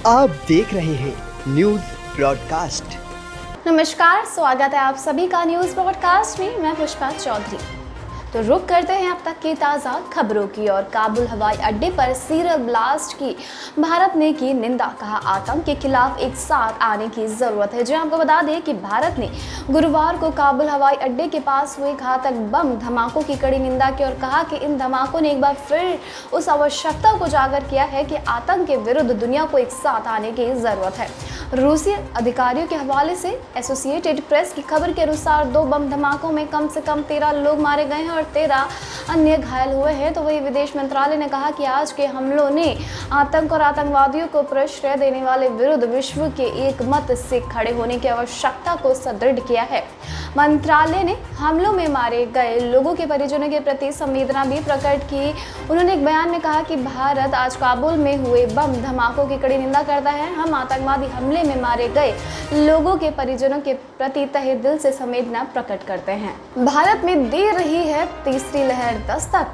आप देख रहे हैं न्यूज ब्रॉडकास्ट। नमस्कार, स्वागत है आप सभी का न्यूज ब्रॉडकास्ट में। मैं पुष्पा चौधरी। तो रुक करते हैं अब तक की ताज़ा खबरों की। और काबुल हवाई अड्डे पर सीरियल ब्लास्ट की भारत ने की निंदा। कहा, आतंक के खिलाफ एक साथ आने की ज़रूरत है। जी आपको बता दें कि भारत ने गुरुवार को काबुल हवाई अड्डे के पास हुए घातक बम धमाकों की कड़ी निंदा की और कहा कि इन धमाकों ने एक बार फिर उस आवश्यकता को उजागर किया है कि आतंक के विरुद्ध दुनिया को एक साथ आने की ज़रूरत है। रूसी अधिकारियों के हवाले से एसोसिएटेड प्रेस की खबर के अनुसार 2 बम धमाकों में कम से कम 13 लोग मारे गए हैं और 13 अन्य घायल हुए हैं। तो वही विदेश मंत्रालय ने कहा कि आज के हमलों ने आतंक और आतंकवादियों को प्रश्रय देने वाले विरुद्ध विश्व के एक मत से खड़े होने की आवश्यकता को सुदृढ़ किया है। मंत्रालय ने हमलों में मारे गए लोगों के परिजनों के प्रति संवेदना भी प्रकट की। उन्होंने एक बयान में कहा कि भारत आज काबुल में हुए बम धमाकों की कड़ी निंदा करता है। हम आतंकवादी हमले में मारे गए लोगों के परिजनों के प्रति तहे दिल से संवेदना प्रकट करते हैं। भारत में दे रही है तीसरी लहर दस्तक,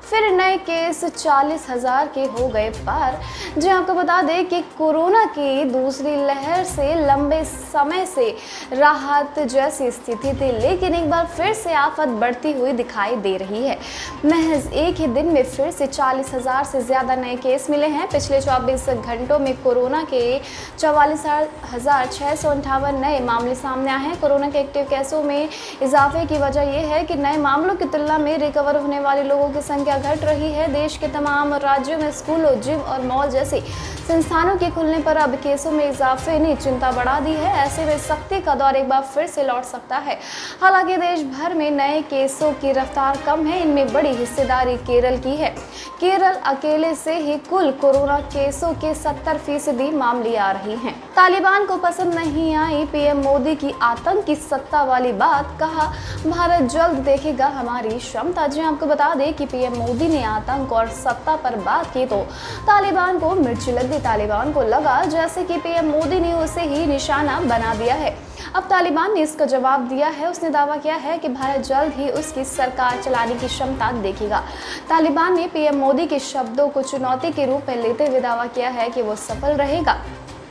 फिर नए केस 40,000 के हो गए पार। जी आपको बता दें कि कोरोना की दूसरी लहर से लंबे समय से राहत जैसी स्थिति थी, लेकिन एक बार फिर से आफत बढ़ती हुई दिखाई ददे रही है। महज एक ही दिन में फिर से 40,000 से ज़्यादा नए केस मिले हैं। पिछले 24 घंटों में कोरोना के 44,658 नए मामले सामने आए हैं। कोरोना के एक्टिव केसों में इजाफे की वजह यह है कि नए मामलों की तुलना में रिकवर होने वाले लोगों की संख्या घट रही है। देश के तमाम राज्यों में स्कूलों, जिम और मॉल जैसे संस्थानों के खुलने पर अब केसों में इजाफे ने चिंता बढ़ा दी है। ऐसे में सख्ती का दौर एक बार फिर से लौट सकता है। हालांकि देश भर में नए केसों की रफ्तार कम है। इनमें बड़ी हिस्सेदारी केरल की है। केरल अकेले से ही कुल कोरोना केसों के 70% मामले आ रही हैं। तालिबान को पसंद नहीं आई पीएम मोदी की आतंक की सत्ता वाली बात। कहा, भारत जल्द देखेगा हमारी क्षमता। जी आपको बता दें कि पीएम मोदी ने आतंक और सत्ता पर बात की तो तालिबान को मिर्ची लग गई। तालिबान को लगा जैसे कि पीएम मोदी ने उसे ही निशाना बना दिया है। अब तालिबान ने इसका जवाब दिया है। उसने दावा किया है कि भारत जल्द ही उसकी सरकार चलाने की क्षमता देखेगा। तालिबान ने पीएम मोदी के शब्दों को चुनौती के रूप में लेते हुए दावा किया है कि वो सफल रहेगा।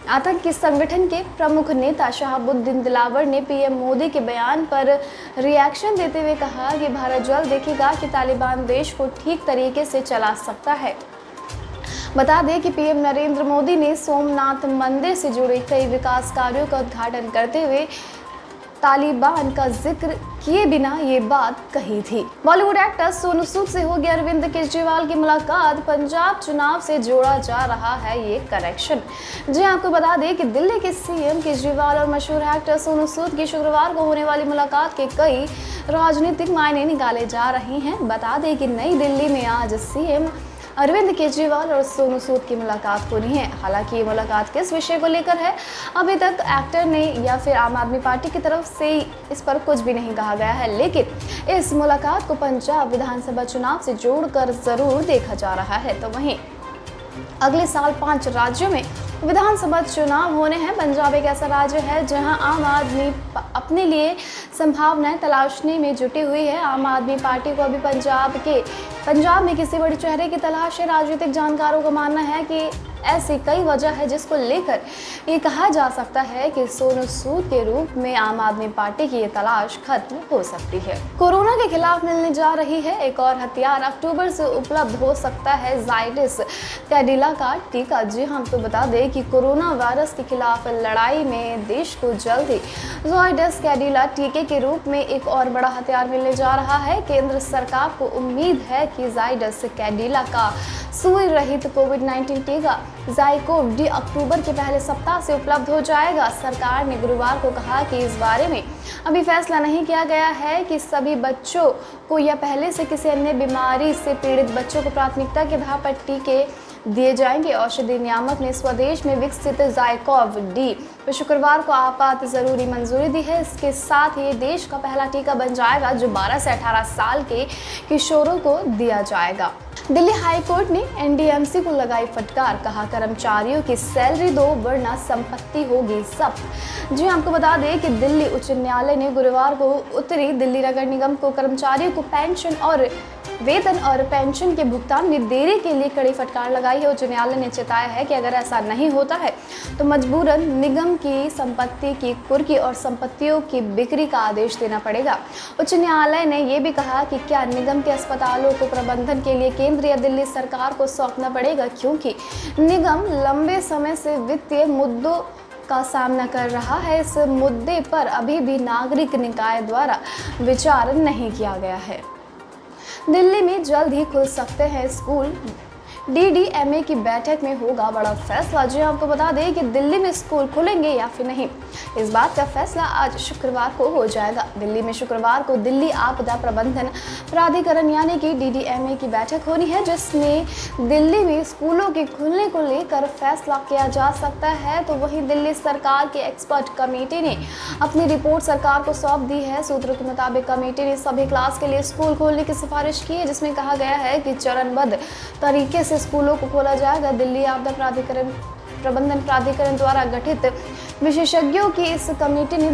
आतंकी संगठन के प्रमुख नेता शहाबुद्दीन दिलावर ने पीएम मोदी के बयान पर रिएक्शन देते हुए कहा कि भारत जल्द देखेगा कि तालिबान देश को ठीक तरीके से चला सकता है। बता दें कि पीएम नरेंद्र मोदी ने सोमनाथ मंदिर से जुड़े कई विकास कार्यों का उद्घाटन करते हुए तालिबान का जिक्र किए बिना ये बात कही थी। बॉलीवुड एक्टर सोनू सूद से होगी अरविंद केजरीवाल की मुलाकात। पंजाब चुनाव से जोड़ा जा रहा है ये कनेक्शन। जी आपको बता दें कि दिल्ली के सीएम केजरीवाल और मशहूर एक्टर सोनू सूद की शुक्रवार को होने वाली मुलाकात के कई राजनीतिक मायने निकाले जा रहे हैं। बता दें कि नई दिल्ली में आज सीएम अरविंद केजरीवाल और सोनू सूद की मुलाकात होनी है। हालांकि ये मुलाकात किस विषय को लेकर है, अभी तक एक्टर ने या फिर आम आदमी पार्टी की तरफ से इस पर कुछ भी नहीं कहा गया है, लेकिन इस मुलाकात को पंजाब विधानसभा चुनाव से जोड़कर ज़रूर देखा जा रहा है। तो वहीं अगले साल 5 राज्यों में विधानसभा चुनाव होने हैं। पंजाब एक ऐसा राज्य है जहां आम आदमी अपने लिए संभावनाएं तलाशने में जुटी हुई है। आम आदमी पार्टी को अभी पंजाब में किसी बड़े चेहरे की तलाश है। राजनीतिक जानकारों का मानना है कि ऐसी कई वजह है जिसको लेकर ये कहा जा सकता है कि सोनू सूद के रूप में आम आदमी पार्टी की ये तलाश खत्म हो सकती है। कोरोना के खिलाफ मिलने जा रही है एक और हथियार। अक्टूबर से उपलब्ध हो सकता है जायडस कैडिला का टीका। जी हम तो बता दें कि कोरोना वायरस के खिलाफ लड़ाई में देश को जल्द ही जायडस कैडिला टीके के रूप में एक और बड़ा हथियार मिलने जा रहा है। केंद्र सरकार को उम्मीद है कि जायडस कैडिला का सुई रहित कोविड-19 टीका ज़ाइकोव डी अक्टूबर के पहले सप्ताह से उपलब्ध हो जाएगा। सरकार ने गुरुवार को कहा कि इस बारे में अभी फैसला नहीं किया गया है कि सभी बच्चों को या पहले से किसी अन्य बीमारी से पीड़ित बच्चों को प्राथमिकता के आधार पर टीके दिए जाएंगे। औषधि नियामक ने स्वदेश में विकसित ज़ाइकोव डी को शुक्रवार को आपात ज़रूरी मंजूरी दी है। इसके साथ ये देश का पहला टीका बन जाएगा जो 12 से 18 साल के किशोरों को दिया जाएगा। दिल्ली हाई कोर्ट ने एनडीएमसी को लगाई फटकार। कहा, कर्मचारियों की सैलरी दो वरना संपत्ति होगी जब्त। जी आपको बता दें कि दिल्ली उच्च न्यायालय ने गुरुवार को उत्तरी दिल्ली नगर निगम को कर्मचारियों को पेंशन और वेतन और पेंशन के भुगतान में देरी के लिए कड़ी फटकार लगाई है। उच्च न्यायालय ने चेताया है कि अगर ऐसा नहीं होता है तो मजबूरन निगम की संपत्ति की कुर्की और संपत्तियों की बिक्री का आदेश देना पड़ेगा। उच्च न्यायालय ने यह भी कहा कि क्या निगम के अस्पतालों को प्रबंधन के लिए केंद्र या दिल्ली सरकार को सौंपना पड़ेगा, क्योंकि निगम लंबे समय से वित्तीय मुद्दों का सामना कर रहा है। इस मुद्दे पर अभी भी नागरिक निकाय द्वारा विचार नहीं किया गया है। दिल्ली में जल्द ही खुल सकते हैं स्कूल। DDMA की बैठक में होगा बड़ा फैसला। जी आपको बता दें कि दिल्ली में स्कूल खुलेंगे या फिर नहीं, इस बात का फैसला आज शुक्रवार को हो जाएगा। दिल्ली में शुक्रवार को दिल्ली आपदा प्रबंधन प्राधिकरण यानी कि DDMA की बैठक होनी है, जिसमें दिल्ली में स्कूलों के खुलने को लेकर फैसला किया जा सकता है। तो वहीं दिल्ली सरकार की एक्सपर्ट कमेटी ने अपनी रिपोर्ट सरकार को सौंप दी है। सूत्रों के मुताबिक कमेटी ने सभी क्लास के लिए स्कूल खोलने की सिफारिश की है, जिसमें कहा गया है कि चरणबद्ध तरीके से स्कूलों को खोला जाएगा। दिल्ली आपदा प्रबंधन प्राधिकरण द्वारा गठित विशेषज्ञों की इस कमेटी ने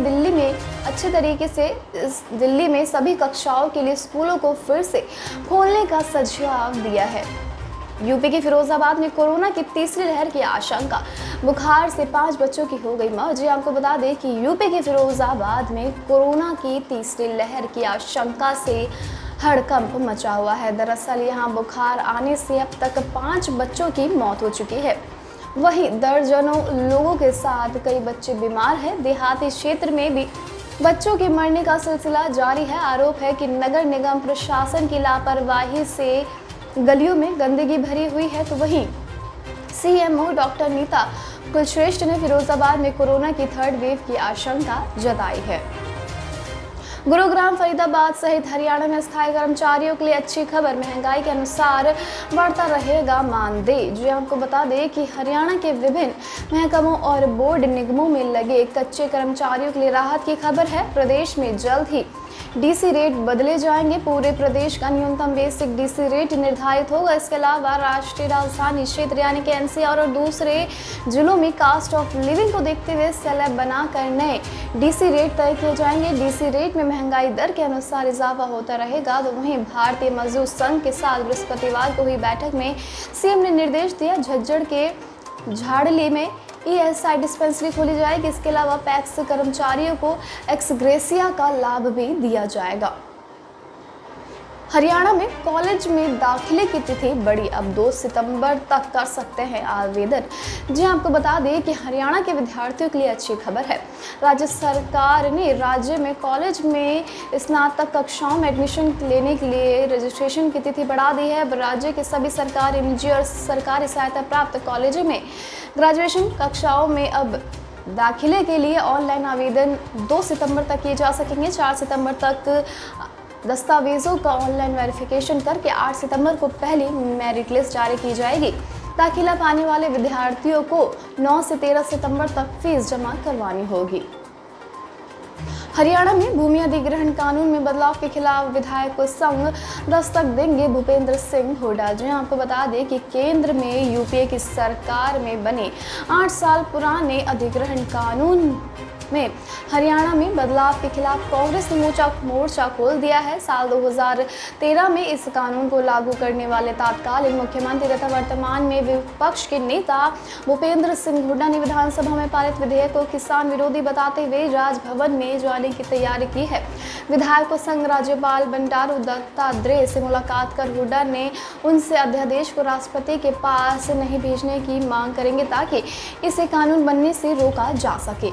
दिल्ली में सभी कक्षाओं के लिए स्कूलों को फिर से खोलने का सुझाव दिया है। यूपी के फिरोजाबाद में कोरोना की तीसरी लहर की आशंका, बुखार से 5 बच्चों की हो गई मौत। जी आपको बता दें कि यूपी के फिरोजाबाद में कोरोना की तीसरी लहर की आशंका से हड़कंप मचा हुआ है। दरअसल यहां बुखार आने से अब तक 5 बच्चों की मौत हो चुकी है। वहीं दर्जनों लोगों के साथ कई बच्चे बीमार हैं। देहाती क्षेत्र में भी बच्चों के मरने का सिलसिला जारी है। आरोप है कि नगर निगम प्रशासन की लापरवाही से गलियों में गंदगी भरी हुई है। तो वहीं CMO डॉक्टर नीता कुलश्रेष्ठ ने फिरोजाबाद में कोरोना की 3rd वेव की आशंका जताई है। गुरुग्राम, फरीदाबाद सहित हरियाणा में स्थायी कर्मचारियों के लिए अच्छी खबर। महंगाई के अनुसार बढ़ता रहेगा मानदेय। जो आपको बता दें कि हरियाणा के विभिन्न महकमों और बोर्ड निगमों में लगे कच्चे कर्मचारियों के लिए राहत की खबर है। प्रदेश में जल्द ही DC रेट बदले जाएंगे। पूरे प्रदेश का न्यूनतम बेसिक DC रेट निर्धारित होगा। इसके अलावा राष्ट्रीय राजधानी क्षेत्र यानी कि NCR और दूसरे जिलों में कास्ट ऑफ लिविंग को देखते हुए स्लैब बनाकर नए DC रेट तय किए जाएंगे। DC रेट में महंगाई दर के अनुसार इजाफा होता रहेगा। तो वहीं भारतीय मजदूर संघ के साथ बृहस्पतिवार को हुई बैठक में CM ने निर्देश दिया, झज्जर के झाड़ली में ESI डिस्पेंसरी खोली जाएगी। इसके अलावा पैक्स कर्मचारियों को एक्सग्रेसिया का लाभ भी दिया जाएगा। हरियाणा में कॉलेज में दाखिले की तिथि बढ़ी, अब 2 सितंबर तक कर सकते हैं आवेदन। जी आपको बता दें कि हरियाणा के विद्यार्थियों के लिए अच्छी खबर है। राज्य सरकार ने राज्य में कॉलेज में स्नातक कक्षाओं में एडमिशन लेने के लिए रजिस्ट्रेशन की तिथि बढ़ा दी है। अब राज्य के सभी सरकारी, निजी और सरकारी सहायता प्राप्त कॉलेजों में ग्रेजुएशन कक्षाओं में अब दाखिले के लिए ऑनलाइन आवेदन 2 सितंबर तक किए जा सकेंगे। 4 सितंबर तक दस्तावेजों का ऑनलाइन वेरिफिकेशन करके 8 सितंबर को पहली मेरिट लिस्ट जारी की जाएगी। दाखिला पाने वाले विद्यार्थियों को 9 से 13 सितंबर तक फीस जमा करवानी होगी। हरियाणा में भूमि अधिग्रहण कानून में बदलाव के खिलाफ विधायकों संग दस्तक देंगे भूपेंद्र सिंह हुड्डा। जो आपको बता दें कि केंद्र में UPA की सरकार में बने 8 साल पुराने अधिग्रहण कानून में हरियाणा में बदलाव के खिलाफ कांग्रेस ने मोर्चा खोल दिया है। साल 2013 में इस कानून को लागू करने वाले तत्कालीन मुख्यमंत्री तथा वर्तमान में विपक्ष के नेता भूपेंद्र सिंह हुड्डा ने विधानसभा में पारित विधेयक को किसान विरोधी बताते हुए राजभवन में जाने की तैयारी की है। विधायकों संग राज्यपाल बंडारू दत्तात्रेय से मुलाकात कर हुड्डा ने उनसे अध्यादेश को राष्ट्रपति के पास नहीं भेजने की मांग करेंगे ताकि इसे कानून बनने से रोका जा सके।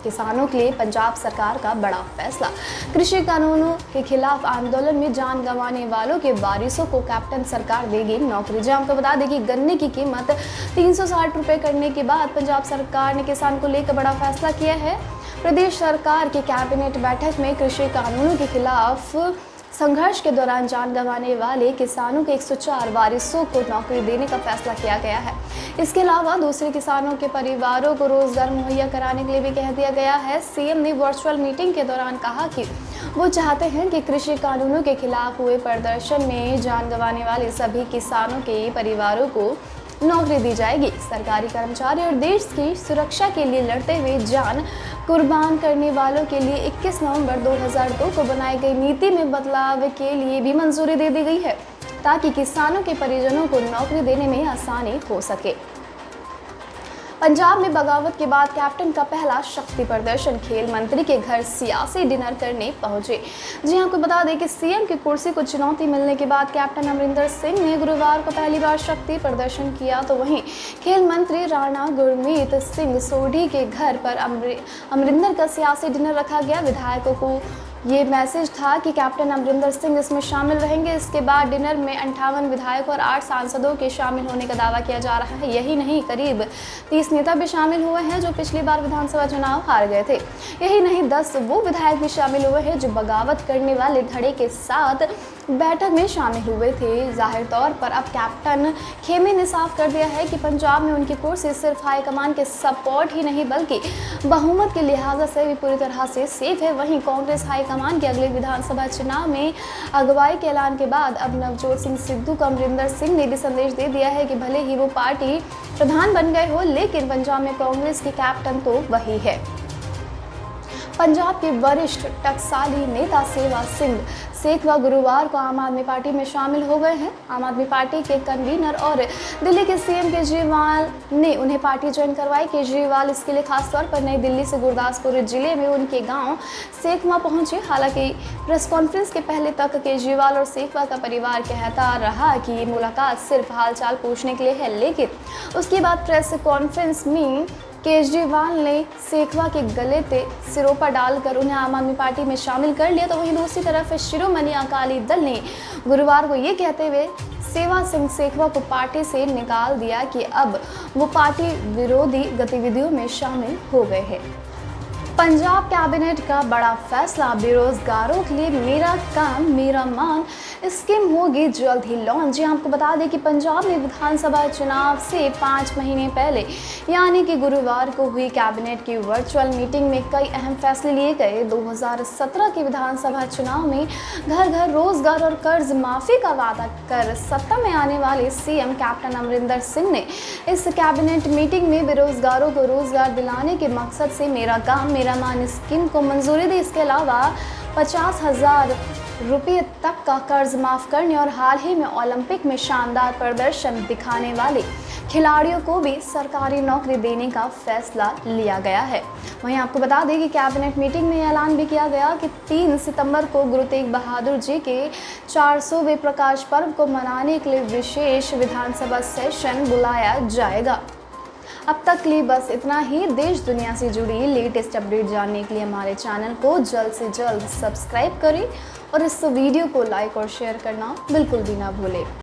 किसानों के लिए पंजाब सरकार का बड़ा फैसला। कृषि कानूनों के खिलाफ आंदोलन में जान गंवाने वालों के वारिसों को कैप्टन सरकार देगी नौकरी। जहां आपको बता दें कि गन्ने की कीमत 360 रुपये करने के बाद पंजाब सरकार ने किसान को लेकर बड़ा फैसला किया है। प्रदेश सरकार की कैबिनेट बैठक में कृषि कानूनों के खिलाफ संघर्ष के दौरान जान गंवाने वाले किसानों के 104 वारिसों को नौकरी देने का फैसला किया गया है। इसके अलावा दूसरे किसानों के परिवारों को रोजगार मुहैया कराने के लिए भी कह दिया गया है। CM ने वर्चुअल मीटिंग के दौरान कहा कि वो चाहते हैं कि कृषि कानूनों के खिलाफ हुए प्रदर्शन में जान गंवाने वाले सभी किसानों के परिवारों को नौकरी दी जाएगी। सरकारी कर्मचारी और देश की सुरक्षा के लिए लड़ते हुए जान कुर्बान करने वालों के लिए 21 नवंबर 2002 को बनाई गई नीति में बदलाव के लिए भी मंजूरी दे दी गई है, ताकि किसानों के परिजनों को नौकरी देने में आसानी हो सके। पंजाब में बगावत के बाद कैप्टन का पहला शक्ति प्रदर्शन, खेल मंत्री के घर सियासी डिनर करने पहुंचे। जी आपको बता दें कि सीएम की कुर्सी को चुनौती मिलने के बाद कैप्टन अमरिंदर सिंह ने गुरुवार को पहली बार शक्ति प्रदर्शन किया, तो वहीं खेल मंत्री राणा गुरमीत सिंह सोढ़ी के घर पर अमरिंदर का सियासी डिनर रखा गया। विधायकों को ये मैसेज था कि कैप्टन अमरिंदर सिंह इसमें शामिल रहेंगे। इसके बाद डिनर में 58 विधायकों और 8 सांसदों के शामिल होने का दावा किया जा रहा है। यही नहीं, करीब 30 नेता भी शामिल हुए हैं जो पिछली बार विधानसभा चुनाव हार गए थे। यही नहीं, 10 वो विधायक भी शामिल हुए हैं जो बगावत करने वाले धड़े के साथ बैठक में शामिल हुए थे। जाहिर तौर पर अब कैप्टन खेमे ने साफ कर दिया है कि पंजाब में उनकी कुर्सी सिर्फ हाईकमान के सपोर्ट ही नहीं बल्कि बहुमत के लिहाजा से भी पूरी तरह से सेफ है। वहीं कांग्रेस हाईकमान के अगले विधानसभा चुनाव में अगुवाई के ऐलान के बाद अब नवजोत सिंह सिद्धू को अमरिंदर सिंह ने भी संदेश दे दिया है कि भले ही वो पार्टी प्रधान बन गए हो, लेकिन पंजाब में कांग्रेस के कैप्टन तो वही है। पंजाब के वरिष्ठ टकसाली नेता सेवा सिंह सेखवा गुरुवार को आम आदमी पार्टी में शामिल हो गए हैं। आम आदमी पार्टी के कन्वीनर और दिल्ली के सीएम केजरीवाल ने उन्हें पार्टी ज्वाइन करवाई। केजरीवाल इसके लिए खासतौर पर नई दिल्ली से गुरदासपुर जिले में उनके गांव सेखवा पहुंचे। हालांकि प्रेस कॉन्फ्रेंस के पहले तक केजरीवाल और सेखवा का परिवार कहता रहा कि ये मुलाकात सिर्फ हालचाल पूछने के लिए है, लेकिन उसके बाद प्रेस कॉन्फ्रेंस में केजरीवाल ने सेखवा के गले पे सिरोपा डालकर उन्हें आम आदमी पार्टी में शामिल कर लिया। तो वहीं दूसरी तरफ शिरोमणि अकाली दल ने गुरुवार को ये कहते हुए सेवा सिंह सेखवा को पार्टी से निकाल दिया कि अब वो पार्टी विरोधी गतिविधियों में शामिल हो गए हैं। पंजाब कैबिनेट का बड़ा फैसला, बेरोजगारों के लिए मेरा काम मेरा मान स्कीम होगी जल्द ही लॉन्च। जी आपको बता दें कि पंजाब में विधानसभा चुनाव से 5 महीने पहले यानी कि गुरुवार को हुई कैबिनेट की वर्चुअल मीटिंग में कई अहम फैसले लिए गए। 2017 के विधानसभा चुनाव में घर घर रोजगार और कर्ज माफी का वादा कर सत्ता में आने वाले सीएम कैप्टन अमरिंदर सिंह ने इस कैबिनेट मीटिंग में बेरोजगारों को रोजगार दिलाने के मकसद से मेरा काम मेरा मान स्कीम को मंजूरी दी। इसके अलावा 50,000 रुपये तक का कर्ज माफ करने और हाल ही में ओलंपिक में शानदार प्रदर्शन दिखाने वाले खिलाड़ियों को भी सरकारी नौकरी देने का फैसला लिया गया है। वहीं आपको बता दें कि कैबिनेट मीटिंग में ऐलान भी किया गया कि 3 सितंबर को गुरु तेग बहादुर जी के 400वें प्रकाश पर्व को मनाने के लिए विशेष विधानसभा सेशन बुलाया जाएगा। अब तक के लिए बस इतना ही। देश दुनिया से जुड़ी लेटेस्ट अपडेट जानने के लिए हमारे चैनल को जल्द से जल्द सब्सक्राइब करें और इस वीडियो को लाइक और शेयर करना बिल्कुल भी ना भूलें।